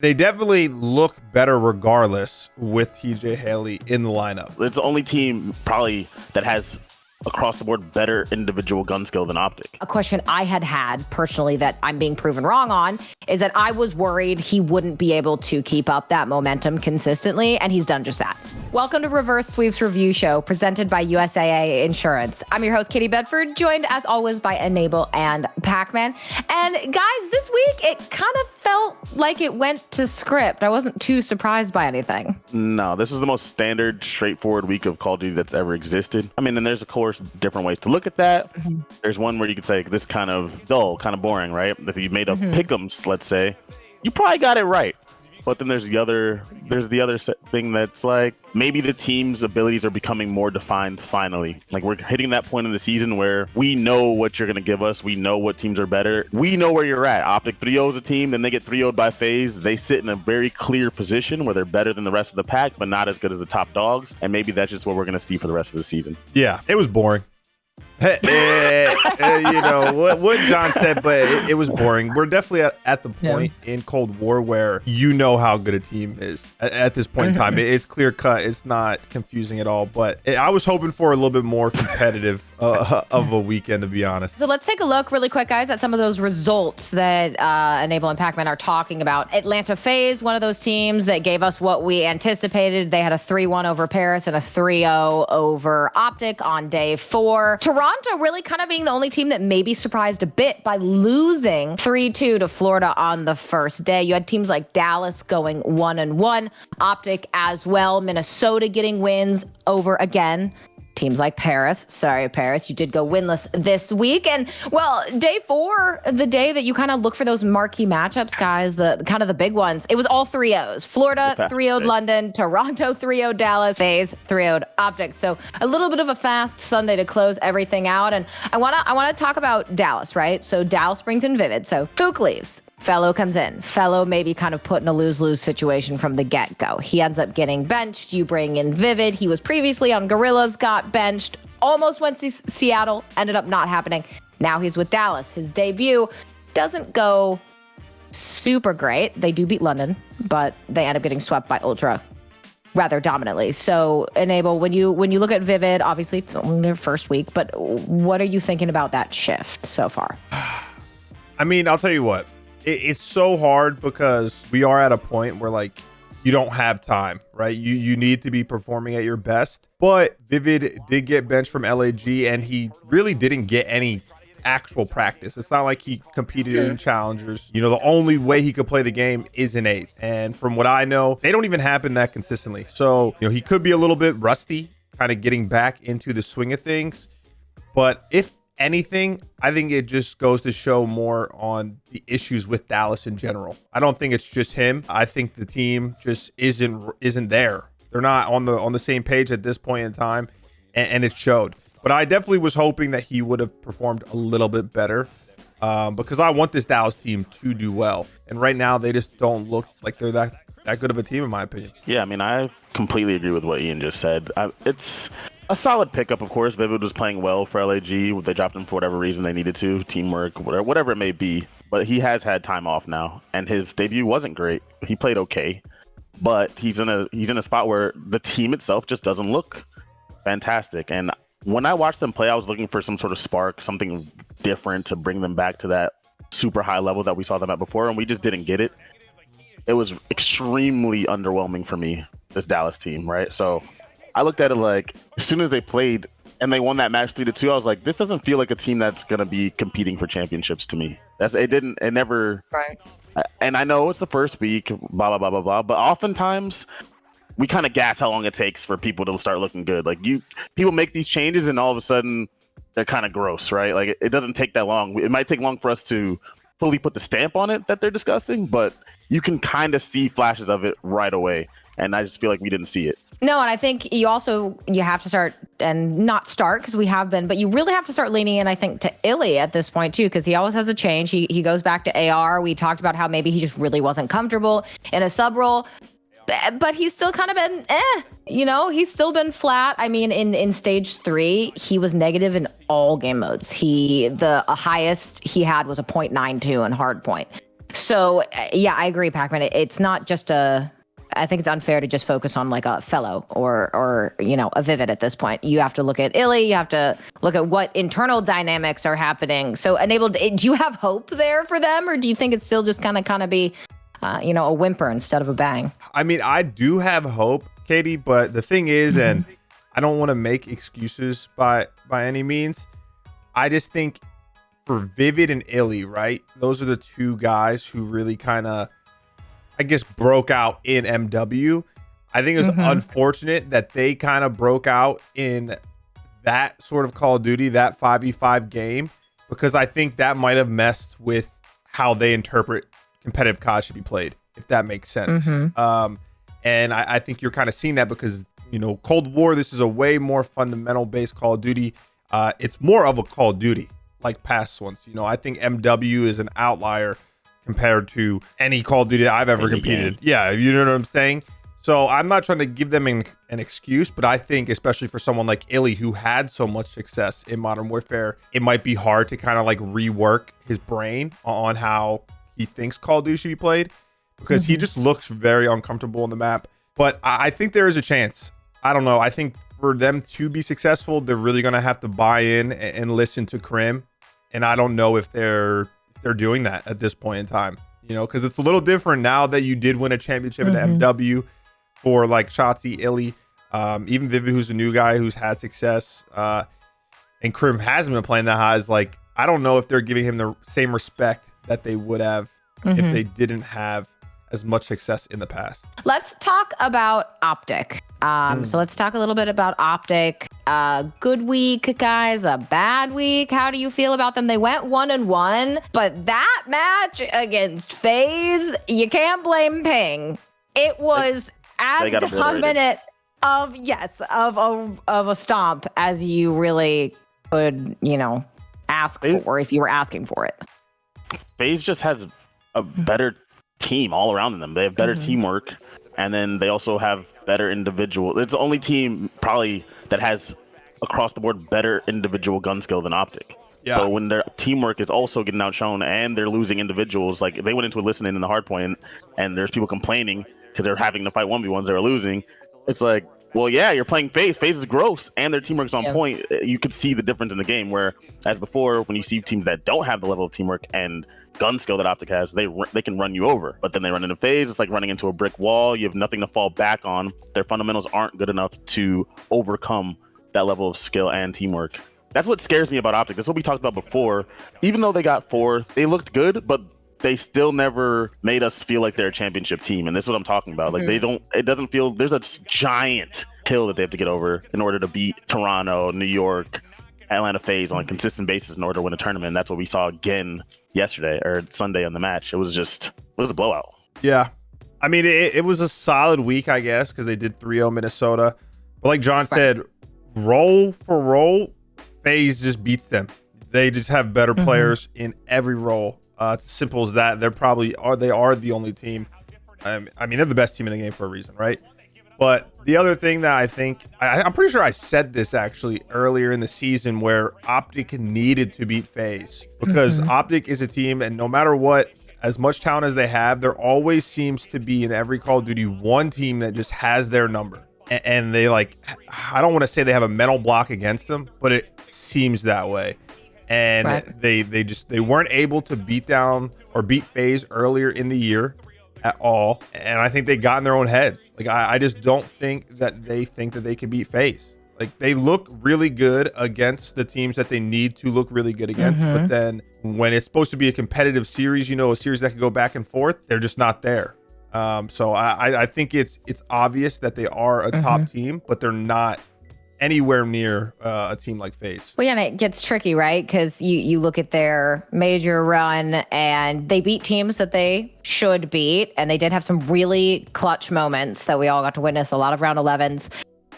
They definitely look better regardless with TJ Haley in the lineup. It's the only team probably that has across the board better individual gun skill than OpTic. A question I had personally that I'm being proven wrong on is that I was worried he wouldn't be able to keep up that momentum consistently, and he's done just that. Welcome to Reverse Sweeps Review Show, presented by USAA Insurance. I'm your host, Katie Bedford, joined as always by Enable and Pacman. And guys, this week it kind of felt like it went to script. I wasn't too surprised by anything. No, this is the most standard, straightforward week of Call of Duty that's ever existed. I mean, and there's of course different ways to look at that. There's one where you could say this kind of dull, kind of boring, right? If you made a pick'ems, let's say, you probably got it right. But then there's the other thing that's like maybe the team's abilities are becoming more defined finally. Like we're hitting that point in the season where we know what you're going to give us. We know what teams are better. We know where you're at. OpTic 3-0 is a team, then they get 3-0'd by FaZe. They sit in a very clear position where they're better than the rest of the pack, but not as good as the top dogs. And maybe that's just what we're going to see for the rest of the season. Yeah, it was boring. You know what John said, but it was boring. We're definitely at the point in Cold War where you know how good a team is at this point in time. It's clear cut. It's not confusing at all. But I was hoping for a little bit more competitive of a weekend, to be honest. So let's take a look really quick, guys, at some of those results that Enable and Pacman are talking about. Atlanta FaZe, one of those teams that gave us what we anticipated. They had a 3-1 over Paris and a 3-0 over OpTic on day 4. Toronto really kind of being the only team that maybe surprised a bit by losing 3-2 to Florida on the first day. You had teams like Dallas going 1-1, OpTic as well, Minnesota getting wins over again teams like Paris. Sorry, Paris, you did go winless this week. And well, day 4, the day that you kind of look for those marquee matchups, guys, the kind of the big ones, it was all 3-0s. Florida 3-0'd London, Toronto 3-0'd Dallas, FaZe 3-0'd OpTic. So a little bit of a fast Sunday to close everything out. And I wanna talk about Dallas, right? So Dallas brings in Vivid. So Huke leaves. FeLo comes in. FeLo maybe kind of put in a lose-lose situation from the get-go. He ends up getting benched. You bring in Vivid. He was previously on Gorillas, got benched, almost went to Seattle, ended up not happening. Now he's with Dallas. His debut doesn't go super great. They do beat London, but they end up getting swept by Ultra rather dominantly. So, Enable, when you look at Vivid, obviously it's only their first week, but what are you thinking about that shift so far? I mean, I'll tell you what. It's so hard because we are at a point where like you don't have time, right? You need to be performing at your best. But Vivid did get benched from LAG and he really didn't get any actual practice. It's not like he competed in challengers. You know, the only way he could play the game is in 8. And from what I know, they don't even happen that consistently. So, you know, he could be a little bit rusty, kind of getting back into the swing of things. But if anything, I think it just goes to show more on the issues with Dallas in general. I don't think it's just him. I think the team just isn't there. They're not on the same page at this point in time, and it showed. But I definitely was hoping that he would have performed a little bit better because I want this Dallas team to do well. And right now, they just don't look like they're that good of a team, in my opinion. Yeah, I mean, I completely agree with what Ian just said. It's a solid pickup, of course. Vivid was playing well for LAG. They dropped him for whatever reason they needed to, teamwork, whatever it may be. But he has had time off now, and his debut wasn't great. He played okay, but he's in a spot where the team itself just doesn't look fantastic. And when I watched them play, I was looking for some sort of spark, something different to bring them back to that super high level that we saw them at before, and we just didn't get it. It was extremely underwhelming for me, this Dallas team, right? So I looked at it like, as soon as they played and they won that match 3-2, I was like, this doesn't feel like a team that's going to be competing for championships to me. It never. Right. And I know it's the first week, blah, blah, blah, blah, blah. But oftentimes we kind of gas how long it takes for people to start looking good. Like people make these changes and all of a sudden they're kind of gross, right? Like it doesn't take that long. It might take long for us to fully put the stamp on it that they're disgusting, but you can kind of see flashes of it right away. And I just feel like we didn't see it. No, and I think you have to start, and not start because we have been, but you really have to start leaning in, I think, to Illi at this point too, because he always has a change. He goes back to AR. We talked about how maybe he just really wasn't comfortable in a sub role, but he's still kind of been, he's still been flat. I mean, in stage 3, he was negative in all game modes. The highest he had was a 0.92 in hardpoint. So yeah, I agree, Pacman. It's not just I think it's unfair to just focus on like a FeLo or a Vivid at this point. You have to look at Illi. You have to look at what internal dynamics are happening. So Enabled, do you have hope there for them, or do you think it's still just kind of be, a whimper instead of a bang? I mean, I do have hope, Katie, but the thing is, and I don't want to make excuses by any means. I just think for Vivid and Illi, right? Those are the two guys who really kind of, I guess, broke out in MW. I think it was unfortunate that they kind of broke out in that sort of Call of Duty, that 5v5 game, because I think that might have messed with how they interpret competitive COD should be played, if that makes sense. And I think you're kind of seeing that because, Cold War, this is a way more fundamental based Call of Duty. It's more of a Call of Duty like past ones. I think MW is an outlier compared to any Call of Duty I've ever competed. Yeah, you know what I'm saying? So I'm not trying to give them an excuse, but I think especially for someone like Illi, who had so much success in Modern Warfare, it might be hard to kind of like rework his brain on how he thinks Call of Duty should be played, because he just looks very uncomfortable on the map. But I think there is a chance. I don't know. I think for them to be successful, they're really going to have to buy in and listen to Crim. And I don't know if they're doing that at this point in time, because it's a little different now that you did win a championship in MW for like Shotzi, Illi, even Vivid, who's a new guy who's had success, and Crim hasn't been playing that high. Is like, I don't know if they're giving him the same respect that they would have if they didn't have as much success in the past. Let's talk about OpTic. So let's talk a little bit about OpTic. Good week, guys. A bad week. How do you feel about them? They went 1-1, but that match against FaZe, you can't blame Ping. It was as dominant of a stomp as you really could, ask for if you were asking for it. FaZe just has a better team all around them. They have better teamwork, and then they also have better individual. It's the only team probably that has across the board better individual gun skill than OpTic. Yeah. So when their teamwork is also getting outshone and they're losing individuals, like they went into a listening in the hard point, and there's people complaining because they're having to fight 1v1s, they're losing. It's like, well, yeah, you're playing FaZe. FaZe is gross, and their teamwork's on point. You could see the difference in the game, where as before, when you see teams that don't have the level of teamwork and gun skill that OpTic has, they can run you over. But then they run into FaZe, it's like running into a brick wall. You have nothing to fall back on. Their fundamentals aren't good enough to overcome that level of skill and teamwork. That's what scares me about OpTic. That's what we talked about before. Even though they got 4th, they looked good, but they still never made us feel like they're a championship team. And this is what I'm talking about. Like it doesn't feel, there's a giant hill that they have to get over in order to beat Toronto, New York, Atlanta FaZe on a consistent basis in order to win a tournament. And that's what we saw again yesterday or Sunday on the match. It was a blowout. Yeah. I mean, it was a solid week, I guess, because they did 3-0 Minnesota. But like John said, role for role, FaZe just beats them. They just have better players in every role. It's as simple as that. They are the only team. I mean, they're the best team in the game for a reason, right? But the other thing that I think, I'm pretty sure I said this actually earlier in the season, where OpTic needed to beat FaZe, because OpTic is a team, and no matter what, as much talent as they have, there always seems to be in every Call of Duty one team that just has their number. And they I don't want to say they have a mental block against them, but it seems that way. And they weren't able to beat FaZe earlier in the year at all. And I think they got in their own heads. Like, I just don't think that they think that they can beat FaZe. Like, they look really good against the teams that they need to look really good against. But then when it's supposed to be a competitive series, a series that can go back and forth, they're just not there. So I think it's obvious that they are a top team, but they're not anywhere near a team like FaZe. Well, yeah, and it gets tricky, right? Because you look at their major run, and they beat teams that they should beat, and they did have some really clutch moments that we all got to witness, a lot of round 11s.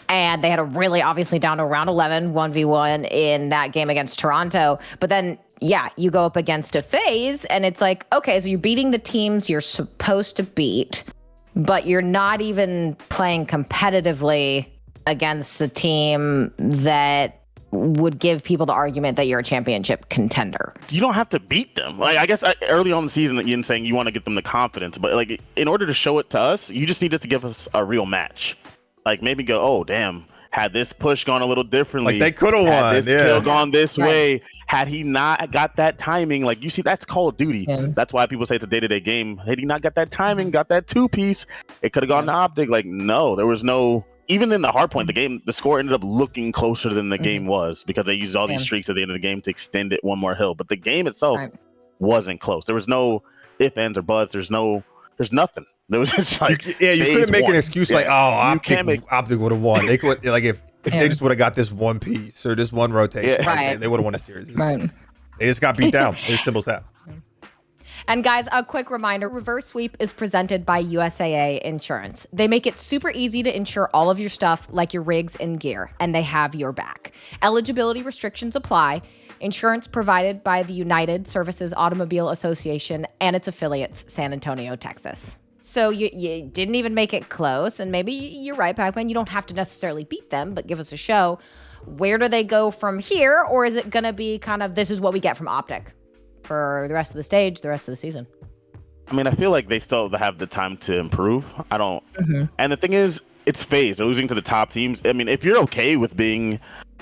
And they had a really obviously down to round 11, 1v1 in that game against Toronto. But then, yeah, you go up against a FaZe, and it's like, okay, so you're beating the teams you're supposed to beat, but you're not even playing competitively against a team that would give people the argument that you're a championship contender. You don't have to beat them. Like, I guess early on in the season, Ian saying you want to get them the confidence, but like in order to show it to us, you just need us to give us a real match. Like maybe go, oh damn, had this push gone a little differently, like they could have won. This kill gone this way. Had he not got that timing, like you see, that's Call of Duty. That's why people say it's a day-to-day game. Had he not got that timing, got that 2-piece, it could have gone to OpTic. Like no, there was no. Even in the hard point, the score ended up looking closer than the game was because they used all these streaks at the end of the game to extend it one more hill. But the game itself wasn't close. There was no ifs, ands, or buts. There's nothing. There was just like you couldn't make an excuse like, oh, OpTic would have won. They could like if they just would have got this one piece or this one rotation, they would have won a series. They just got beat down. It's simple as that. And guys, a quick reminder, Reverse Sweep is presented by USAA Insurance. They make it super easy to insure all of your stuff like your rigs and gear, and they have your back. Eligibility restrictions apply. Insurance provided by the United Services Automobile Association and its affiliates, San Antonio, Texas. So you didn't even make it close, and maybe you're right, Pacman, you don't have to necessarily beat them, but give us a show. Where do they go from here, or is it going to be kind of this is what we get from OpTic for the rest of the stage, the rest of the season? I mean, I feel like they still have the time to improve. I don't. And the thing is, it's FaZe. They're losing to the top teams. I mean, if you're okay with being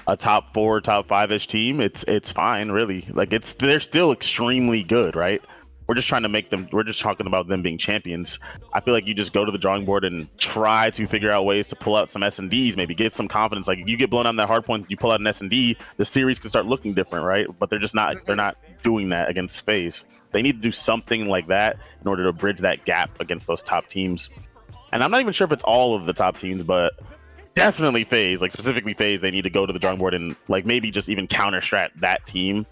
a top 4, top 5-ish team, it's fine, really. Like they're still extremely good, right? We're just trying to make them. We're just talking about them being champions. I feel like you just go to the drawing board and try to figure out ways to pull out some S&Ds, maybe get some confidence. Like if you get blown out in that hard point, you pull out an S&D, the series can start looking different, right? But they're just not. They're not doing that against FaZe. They need to do something like that in order to bridge that gap against those top teams. And I'm not even sure if it's all of the top teams, but definitely FaZe, like specifically FaZe, they need to go to the drawing board and like maybe just even counter strat that team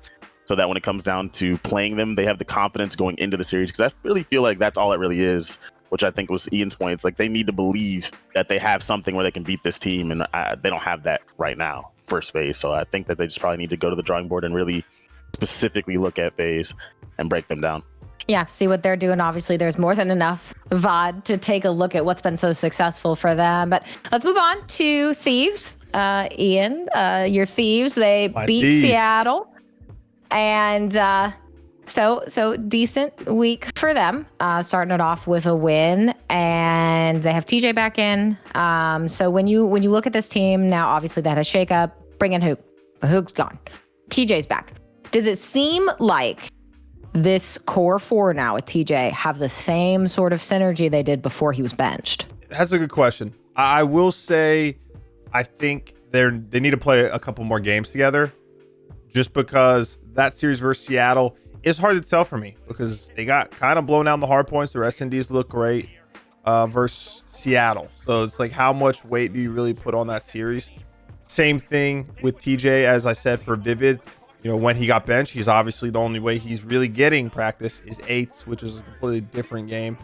so that when it comes down to playing them, they have the confidence going into the series. Because I really feel like that's all it really is, which I think was Ian's point. It's like they need to believe that they have something where they can beat this team, and they don't have that right now for FaZe. So I think that they just probably need to go to the drawing board and really specifically look at FaZe and break them down. Yeah, see what they're doing. Obviously, there's more than enough VOD to take a look at what's been so successful for them. But let's move on to Thieves. Ian, your Thieves, they beat Seattle. And so decent week for them, starting it off with a win. And they have TJ back in. So when you look at this team, now obviously they had a shakeup, bring in Huke. But Huke's gone. TJ's back. Does it seem like this core 4 now with TJ have the same sort of synergy they did before he was benched? That's a good question. I will say I think they need to play a couple more games together, just because that series versus Seattle is hard to tell for me because they got kind of blown out in the hard points. Their S&Ds look great versus Seattle. So it's like, how much weight do you really put on that series? Same thing with TJ, as I said, for Vivid. You know, when he got benched, he's obviously the only way he's really getting practice is 8s, which is a completely different game.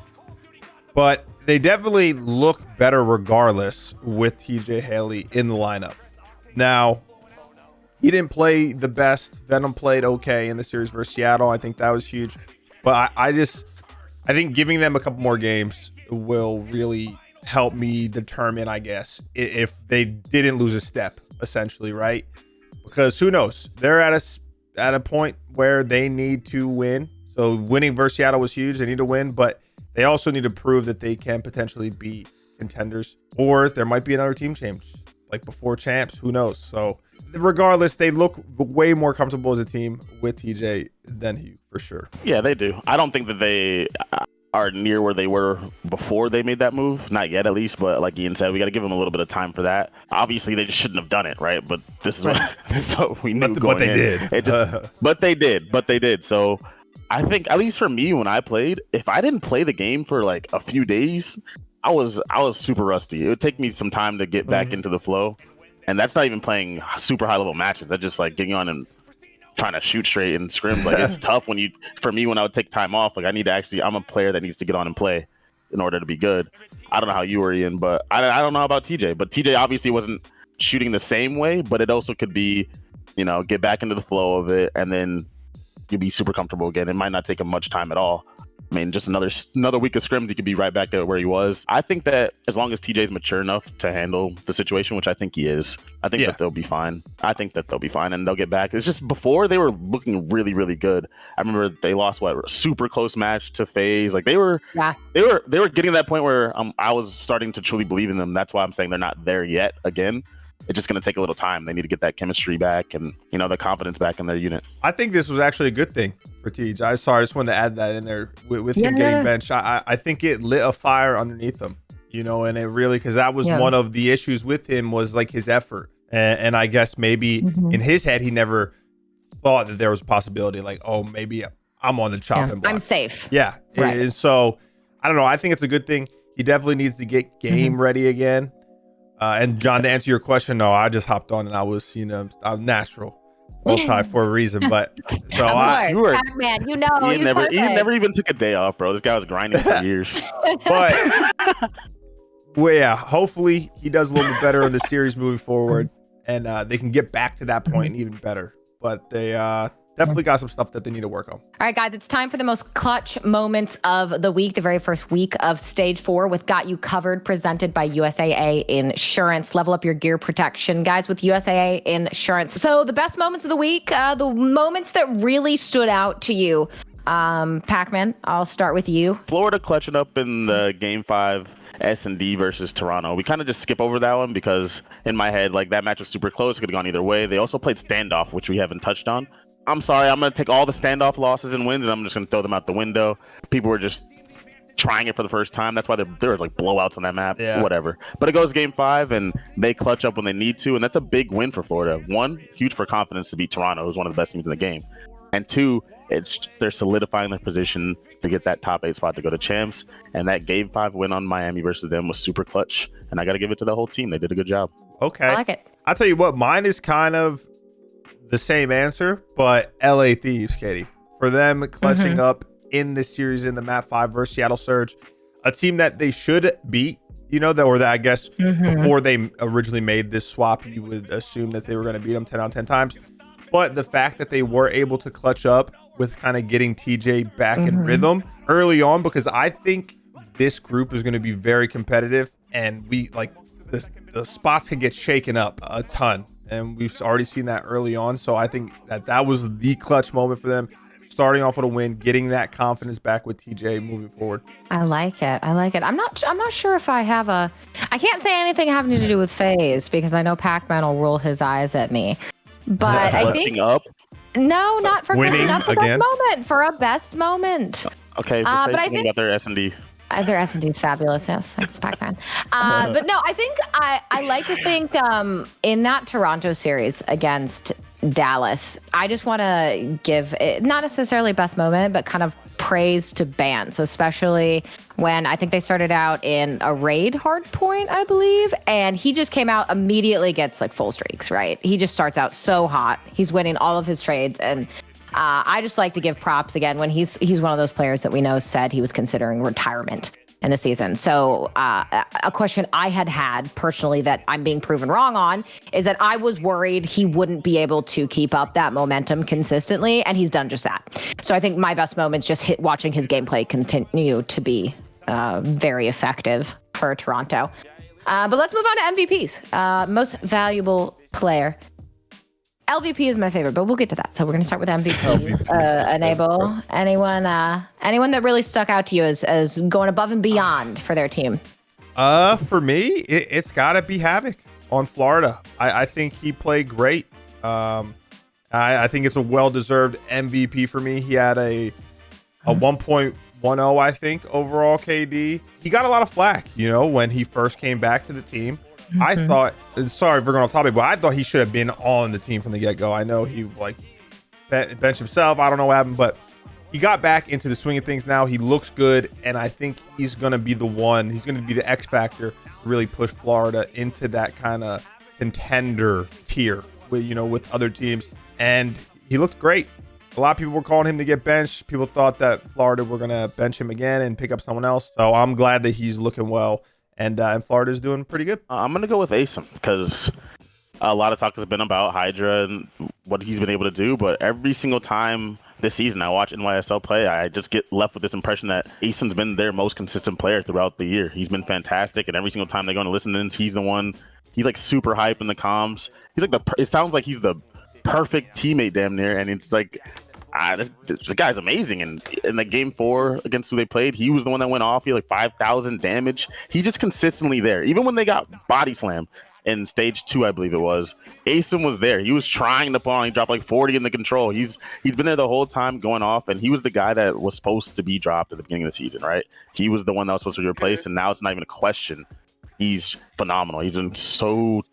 But they definitely look better regardless with TJ Haley in the lineup. Now, he didn't play the best. Venom played okay in the series versus Seattle. I think that was huge. But I think giving them a couple more games will really help me determine, I guess, if they didn't lose a step, essentially, right? Because who knows? They're at a point where they need to win. So winning versus Seattle was huge. They need to win, but they also need to prove that they can potentially be contenders. Or there might be another team change, like before champs. Who knows? So regardless, they look way more comfortable as a team with TJ than Hugh, for sure. Yeah, they do. I don't think that they are near where they were before they made that move. Not yet, at least. But like Ian said, we got to give them a little bit of time for that. Obviously, they just shouldn't have done it, right? But this is what we knew going in. But they did. But they did. So I think, at least for me, when I played, if I didn't play the game for like a few days, I was super rusty. It would take me some time to get back into the flow. And that's not even playing super high level matches. That's just like getting on and trying to shoot straight and scrim. Like it's tough for me when I would take time off. Like I'm a player that needs to get on and play in order to be good. I don't know how you were, Ian, but I don't know about TJ. But TJ obviously wasn't shooting the same way, but it also could be, get back into the flow of it, and then you'll be super comfortable again. It might not take him much time at all. I mean, just another week of scrims, he could be right back at where he was. I think that as long as TJ's mature enough to handle the situation, which I think he is, I think that they'll be fine. I think that they'll be fine and they'll get back. It's just before they were looking really, really good. I remember they lost a super close match to FaZe. Like they were getting to that point where I was starting to truly believe in them. That's why I'm saying they're not there yet. Again, it's just going to take a little time. They need to get that chemistry back and, you know, the confidence back in their unit. I think this was actually a good thing for TJ. I just wanted to add that in there with him getting benched. I think it lit a fire underneath him, you know, and it really, because that was one of the issues with him was like his effort. And I guess maybe in his head, he never thought that there was a possibility like, oh, maybe I'm on the chopping block. I'm safe. Yeah. Right. And so, I don't know. I think it's a good thing. He definitely needs to get game ready again. And John, to answer your question, no, I just hopped on and I was, you know, I'm natural. Multi for a reason, but so Pacman, you know, Ian never even took a day off, bro. This guy was grinding for years. But well, yeah, hopefully he does a little bit better in the series moving forward, and they can get back to that point even better. But they definitely got some stuff that they need to work on. All right, guys, it's time for the most clutch moments of the week, the very first week of Stage 4 with Got You Covered, presented by USAA Insurance. Level up your gear protection, guys, with USAA Insurance. So the best moments of the week, the moments that really stood out to you. Pacman, I'll start with you. Florida clutching up in the Game 5 S&D versus Toronto. We kind of just skip over that one because in my head, like that match was super close. It could have gone either way. They also played standoff, which we haven't touched on. I'm sorry, I'm going to take all the standoff losses and wins, and I'm just going to throw them out the window. People were just trying it for the first time. That's why there were like blowouts on that map, whatever. But it goes Game 5, and they clutch up when they need to, and that's a big win for Florida. One, huge for confidence to beat Toronto, who's one of the best teams in the game. And two, they're solidifying their position to get that top 8 spot to go to champs. And that Game 5 win on Miami versus them was super clutch, and I got to give it to the whole team. They did a good job. Okay. I like it. I'll tell you what, mine is kind of the same answer, but LA Thieves, Katie, for them clutching up in this series in the Map 5 versus Seattle Surge, a team that they should beat, you know, that I guess before they originally made this swap, you would assume that they were going to beat them 10 out of 10 times. But the fact that they were able to clutch up with kind of getting TJ back in rhythm early on, because I think this group is going to be very competitive, and we like the spots can get shaken up a ton. And we've already seen that early on. So I think that was the clutch moment for them, starting off with a win, getting that confidence back with TJ moving forward. I like it. I'm not sure if I have I can't say anything having to do with FaZe because I know Pacman will roll his eyes at me. But I think no, not for winning not for again. Best moment, for a best moment. Okay, but say something about their S&D. Their S&D is fabulous. Yes, thanks, Pacman. But no, I think I like to think in that Toronto series against Dallas, I just want to give it, not necessarily best moment, but kind of praise to Bance, especially when I think they started out in a raid hard point, I believe, and he just came out immediately, gets like full streaks, right? He just starts out so hot. He's winning all of his trades, and I just like to give props again when he's one of those players that we know said he was considering retirement in the season. So a question I had personally that I'm being proven wrong on is that I was worried he wouldn't be able to keep up that momentum consistently, and he's done just that. So I think my best moment's just watching his gameplay continue to be very effective for Toronto. But let's move on to MVPs. Most valuable player. LVP is my favorite, but we'll get to that. So we're going to start with MVP. Enable. Anyone that really stuck out to you as going above and beyond for their team? For me, it's got to be Havoc on Florida. I think he played great. I think it's a well-deserved MVP for me. He had a 1.10, I think, overall KD. He got a lot of flack, you know, when he first came back to the team. I thought, sorry if we're going off topic, but I thought he should have been on the team from the get-go. I know he like benched himself. I don't know what happened, but he got back into the swing of things now. He looks good, and I think he's going to be the one. He's going to be the X factor to really push Florida into that kind of contender tier with other teams. And he looked great. A lot of people were calling him to get benched. People thought that Florida were going to bench him again and pick up someone else. So I'm glad that he's looking well. And Florida's doing pretty good. I'm going to go with Asim because A lot of talk has been about Hydra and what he's been able to do, but every single time this season I watch NYSL play, I just get left with this impression that Asim's been their most consistent player throughout the year. He's been fantastic, and every single time they go into listen-ins, he's the one. He's like super hype in the comms. He's like it sounds like he's the perfect teammate damn near, and it's like this guy's amazing. And in the game 4 against who they played, he was the one that went off. He had like 5,000 damage. He's just consistently there. Even when they got body slammed in stage 2, I believe it was, Asim was there. He was trying to pawn. He dropped like 40 in the control. He's been there the whole time going off, and he was the guy that was supposed to be dropped at the beginning of the season, right? He was the one that was supposed to be replaced, and now it's not even a question. He's phenomenal. He's been so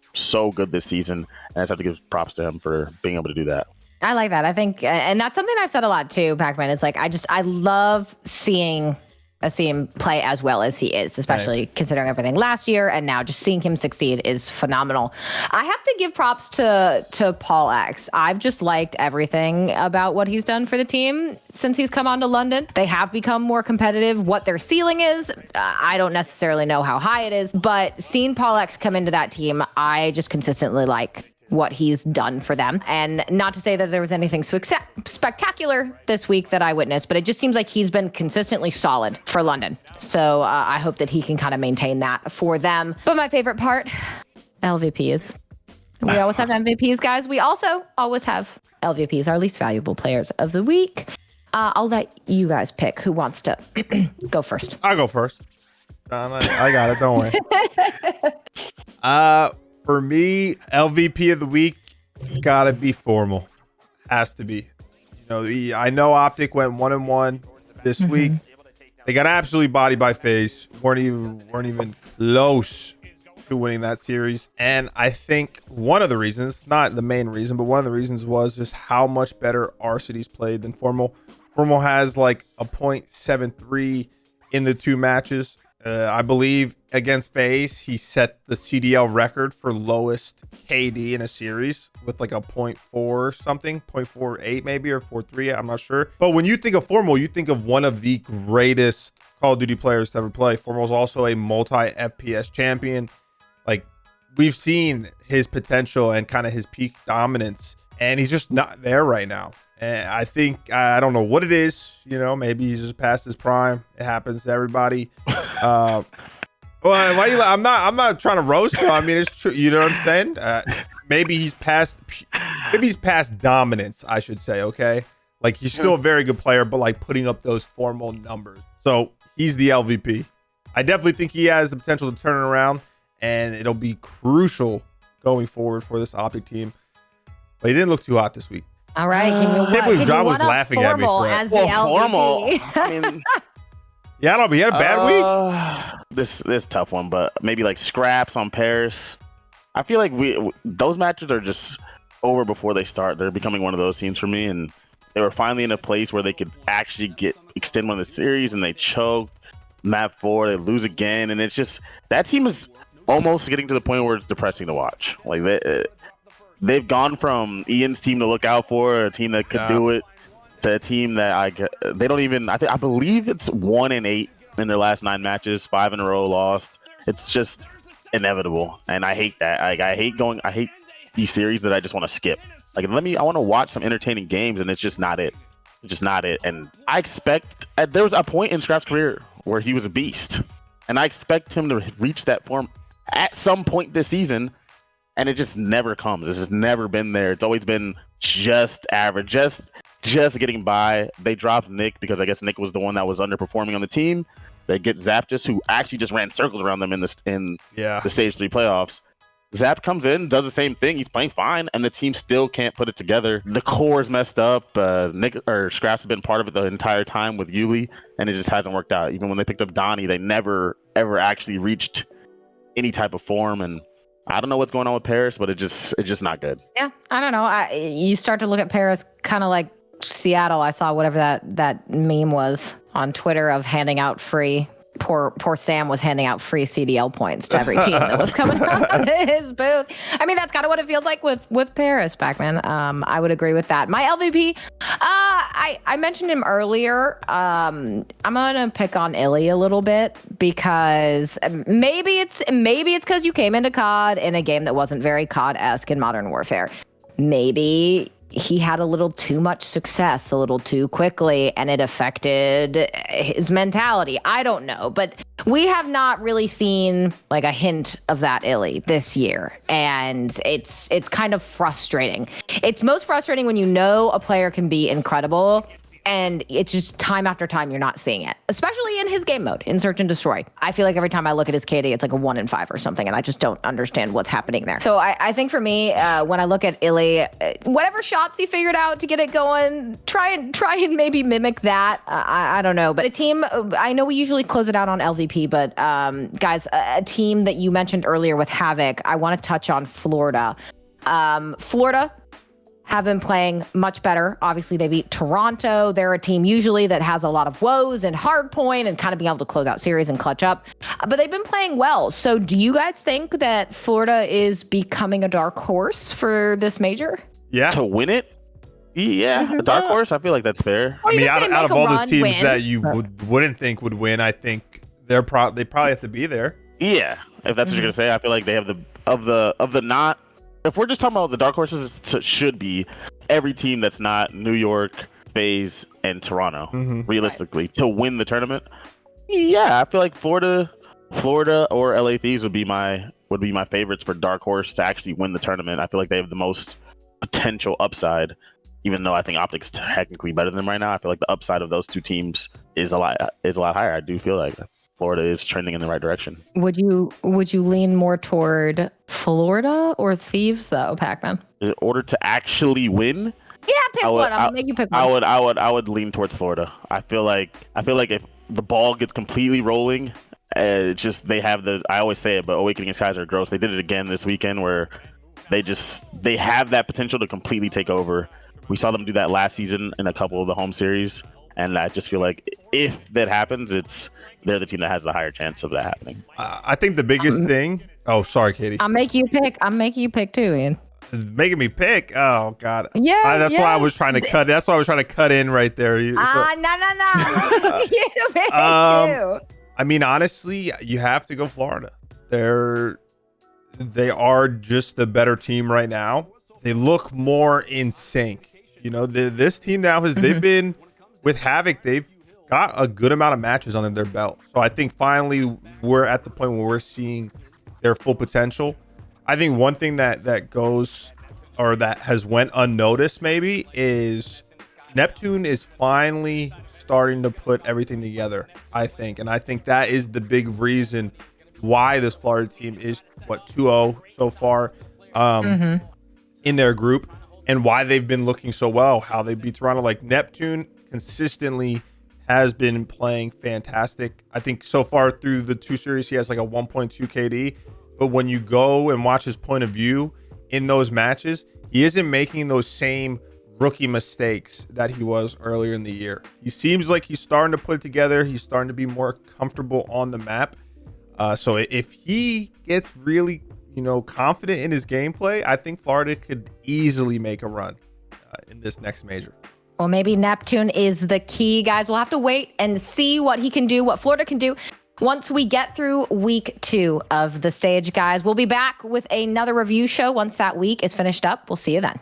good this season, and I just have to give props to him for being able to do that. I like that. I think, and that's something I've said a lot too, Pacman, is like, I love seeing Asim play as well as he is, especially considering everything last year, and now just seeing him succeed is phenomenal. I have to give props to Paul X. I've just liked everything about what he's done for the team since he's come on to London. They have become more competitive. What their ceiling is, I don't necessarily know how high it is, but seeing Paul X come into that team, I just consistently like what he's done for them. And not to say that there was anything spectacular this week that I witnessed, but it just seems like he's been consistently solid for London. So I hope that he can kind of maintain that for them. But my favorite part, LVPs. We always have MVPs, guys. We also always have LVPs, our least valuable players of the week. I'll let you guys pick who wants to go first. I'll go first. I got it. Don't worry. For me, LVP of the week, it's got to be Formal. Has to be. I know OpTic went 1-1 this week. They got absolutely bodied by FaZe. weren't even close to winning that series. And I think one of the reasons, not the main reason, but one of the reasons was just how much better Arcity's played than Formal. Formal has like a .73 in the 2 matches. I believe against FaZe, he set the CDL record for lowest KD in a series with like a .4 something, .48 maybe, or 4.3. I'm not sure. But when you think of Formal, you think of one of the greatest Call of Duty players to ever play. Formal is also a multi-FPS champion. Like, we've seen his potential and kind of his peak dominance, and he's just not there right now. And I think, I don't know what it is, maybe he's just past his prime. It happens to everybody. I'm not trying to roast him. I mean, it's true. You know what I'm saying? Maybe he's past dominance, I should say. Okay. Like, he's still a very good player, but like putting up those Formal numbers. So he's the LVP. I definitely think he has the potential to turn it around, and it'll be crucial going forward for this OpTic team. But he didn't look too hot this week. All right. I can't believe John was laughing at me for that. As the LVP. Formal. I mean, yeah, I don't know. He had a bad week. This tough one, but maybe like scraps on Paris. I feel like those matches are just over before they start. They're becoming one of those teams for me, and they were finally in a place where they could actually extend one of the series, and they choked. Map 4, they lose again, and it's just that team is almost getting to the point where it's depressing to watch. Like they've gone from Ian's team to look out for, a team that could do it, to a team that they don't even. I believe it's 1-8 in their last 9 matches, 5 in a row lost. It's just inevitable, and I hate that. I hate these series that I just want to skip. Like, I want to watch some entertaining games, and it's just not it. It's just not it. And I expect there was a point in Scrap's career where he was a beast, and I expect him to reach that form at some point this season. And it just never comes. It's just never been there. It's always been just average, just getting by. They dropped Nick because I guess Nick was the one that was underperforming on the team. They get Zapdos, who actually just ran circles around them in the stage 3 playoffs. Zap comes in, does the same thing. He's playing fine, and the team still can't put it together. The core is messed up. Nick or Scraps have been part of it the entire time with Illi, and it just hasn't worked out. Even when they picked up Donnie, they never ever actually reached any type of form. And I don't know what's going on with Paris, but it's just not good. Yeah, I don't know. You start to look at Paris kind of like Seattle. I saw whatever that meme was on Twitter of handing out free poor Sam was handing out free CDL points to every team that was coming out to his booth. I mean, that's kind of what it feels like with Paris, Pacman. I would agree with that. My LVP, I mentioned him earlier. I'm gonna pick on Illi a little bit because maybe it's because you came into COD in a game that wasn't very COD-esque in Modern Warfare. Maybe he had a little too much success a little too quickly and it affected his mentality. I don't know, but we have not really seen like a hint of that Illi this year. And it's kind of frustrating. It's most frustrating when you know a player can be incredible and it's just time after time you're not seeing it, especially in his game mode in Search and Destroy. I feel like every time I look at his KD, it's like a 1 in 5 or something, and I just don't understand what's happening there. So I think for me, when I look at Illi, whatever shots he figured out to get it going, try and maybe mimic that. I don't know, but a team. I know we usually close it out on LVP, but guys, a team that you mentioned earlier with Havoc, I want to touch on Florida. Florida have been playing much better. Obviously, they beat Toronto. They're a team usually that has a lot of woes and hard point and kind of being able to close out series and clutch up. But they've been playing well. So do you guys think that Florida is becoming a dark horse for this major? Yeah. To win it? Yeah, a dark horse. I feel like that's fair. Well, I mean, out of all the teams win. that you wouldn't think would win, I think they probably have to be there. Yeah, if that's what you're gonna say, I feel like they have of the not. If we're just talking about the dark horses, it should be every team that's not New York, FaZe, and Toronto, realistically, to win the tournament. Yeah, I feel like Florida or LA Thieves would be my favorites for dark horse to actually win the tournament. I feel like they have the most potential upside, even though I think OpTic's technically better than them right now. I feel like the upside of those two teams is a lot higher. I do feel like Florida is trending in the right direction. Would you lean more toward Florida or Thieves though, Pacman? In order to actually win, yeah, pick one. I'm gonna make you pick one. I would lean towards Florida. I feel like if the ball gets completely rolling, it's just they have I always say it, but Awakening Skies are gross. They did it again this weekend where they have that potential to completely take over. We saw them do that last season in a couple of the home series, and I just feel like if that happens, they're the team that has the higher chance of that happening. I think the biggest thing. Oh, sorry, Katie. I'm making you pick too, Ian. Making me pick. Oh God. Yeah. That's why I was trying to cut. That's why I was trying to cut in right there. No. You pick too. I mean, honestly, you have to go Florida. They are just the better team right now. They look more in sync. You know, this team now they've been with Havoc. They've got a good amount of matches under their belt. So I think finally we're at the point where we're seeing their full potential. I think one thing that goes or that has went unnoticed maybe is Neptune is finally starting to put everything together, I think. And I think that is the big reason why this Florida team is 2-0 so far in their group and why they've been looking so well, how they beat Toronto. Like Neptune consistently has been playing fantastic. I think so far through the two series, he has like a 1.2 KD. But when you go and watch his point of view in those matches, he isn't making those same rookie mistakes that he was earlier in the year. He seems like he's starting to put it together. He's starting to be more comfortable on the map. So if he gets really, confident in his gameplay, I think Florida could easily make a run in this next major. Well, maybe Neptune is the key, guys. We'll have to wait and see what he can do, what Florida can do once we get through week 2 of the stage, guys. We'll be back with another review show once that week is finished up. We'll see you then.